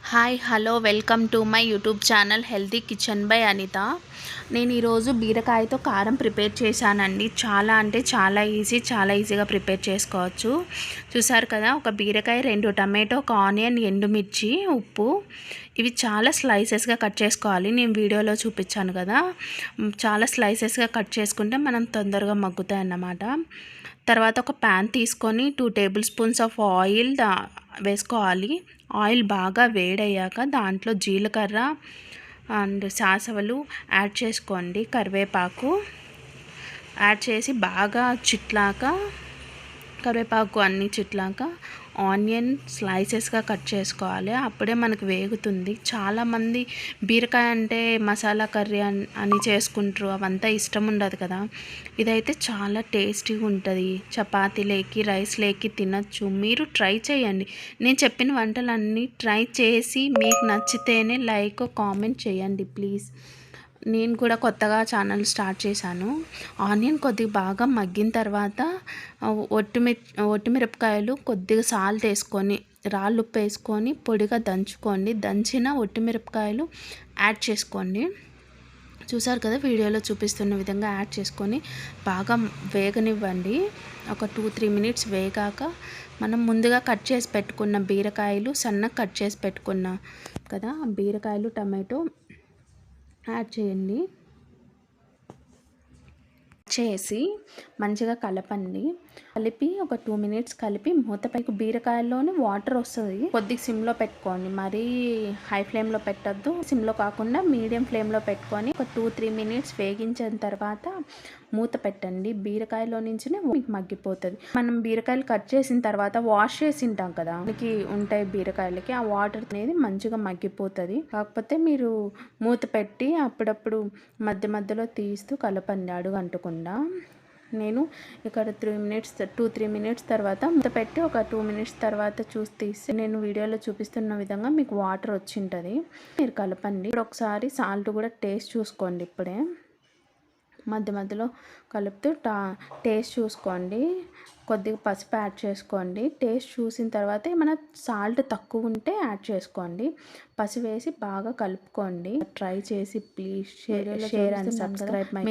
Hi hello welcome to my YouTube channel healthy kitchen by Anitha. నేను ఈరోజు బీరకాయతో కారం prepare చేశానండి. చాలా అంటే చాలా ఈజీగా ప్రిపేర్ చేసుకోవచ్చు. చూసారు కదా, ఒక బీరకాయ, 2 టమాటో, ఒక ఆనియన్, ఎండుమిర్చి, ఉప్పు, ఇవి చాలా స్లైసెస్గా కట్ చేసుకోవాలి. నేను వీడియోలో చూపించాను కదా, చాలా స్లైసెస్గా కట్ చేసుకుంటే మనం తొందరగా మగ్గుతాయి అన్నమాట. తర్వాత ఒక ప్యాన్ తీసుకొని 2 టేబుల్ స్పూన్స్ ఆఫ్ ఆయిల్ వేసుకోవాలి. ఆయిల్ బాగా వేడయ్యాక దాంట్లో జీలకర్ర అండ్ సాసవలు యాడ్ చేసుకోండి, కరివేపాకు యాడ్ చేసి బాగా కరివేపాకు అన్నీ చిట్లాక ఆనియన్ స్లైసెస్గా కట్ చేసుకోవాలి. అప్పుడే మనకు వేగుతుంది. చాలామంది బీరకాయ అంటే మసాలా కర్రీ అని చేసుకుంటారు, అవంతా ఇష్టం ఉండదు కదా. ఇదైతే చాలా టేస్టీగా ఉంటుంది. చపాతీలేకి, రైస్లేకి తినచ్చు. మీరు ట్రై చేయండి. నేను చెప్పిన వంటలన్నీ ట్రై చేసి మీకు నచ్చితేనే లైక్ కామెంట్ చేయండి ప్లీజ్. నేను కూడా కొత్తగా ఛానల్ స్టార్ట్ చేశాను. ఆనియన్ కొద్దిగా బాగా మగ్గిన తర్వాత ఒట్టిమిరపకాయలు, కొద్దిగా సాల్ట్ వేసుకొని, రాళ్ళు ఉప్పు వేసుకొని పొడిగా దంచుకోండి. దంచిన ఒట్టిమిరపకాయలు యాడ్ చేసుకోండి. చూసారు కదా, వీడియోలో చూపిస్తున్న విధంగా యాడ్ చేసుకొని బాగా వేగనివ్వండి. ఒక 2-3 మినిట్స్ వేగాక మనం ముందుగా కట్ చేసి పెట్టుకున్న బీరకాయలు, సన్నగా కట్ చేసి పెట్టుకున్న కదా బీరకాయలు, టమాటో యాడ్ చేయండి. చేసి మంచిగా కలపండి. కలిపి ఒక 2 మినిట్స్ కలిపి మూతపైకి, బీరకాయల్లోనే వాటర్ వస్తుంది. కొద్దిగా సిమ్లో పెట్టుకోండి, మరీ హై ఫ్లేమ్లో పెట్టద్దు. సిమ్లో కాకుండా మీడియం ఫ్లేమ్లో పెట్టుకొని ఒక 2-3 మినిట్స్ వేగించిన తర్వాత మూత పెట్టండి. బీరకాయలో నుంచి మీకు మగ్గిపోతుంది. మనం బీరకాయలు కట్ చేసిన తర్వాత వాష్ చేసి ఉంటాం కదా, మనకి ఉంటాయి బీరకాయలకి, ఆ వాటర్ అనేది మంచిగా మగ్గిపోతుంది. కాకపోతే మీరు మూత పెట్టి అప్పుడప్పుడు మధ్యలో తీస్తూ కలపండి, అడుగు అంటకుండా. నేను ఇక్కడ 2-3 మినిట్స్ తర్వాత మూత పెట్టి ఒక 2 మినిట్స్ తర్వాత తీసి నేను వీడియోలో చూపిస్తున్న విధంగా మీకు వాటర్ వచ్చి ఉంటుంది. మీరు కలపండి. ఇప్పుడు ఒకసారి సాల్ట్ కూడా టేస్ట్ చూసుకోండి. ఇప్పుడే మధ్యలో కలుపుతూ టేస్ట్ చూసుకోండి. కొద్దిగా పసుపు యాడ్ చేసుకోండి. టేస్ట్ చూసిన తర్వాత ఏమైనా సాల్ట్ తక్కువ ఉంటే యాడ్ చేసుకోండి. పసుపు వేసి బాగా కలుపుకోండి. ట్రై చేసి please share and subscribe my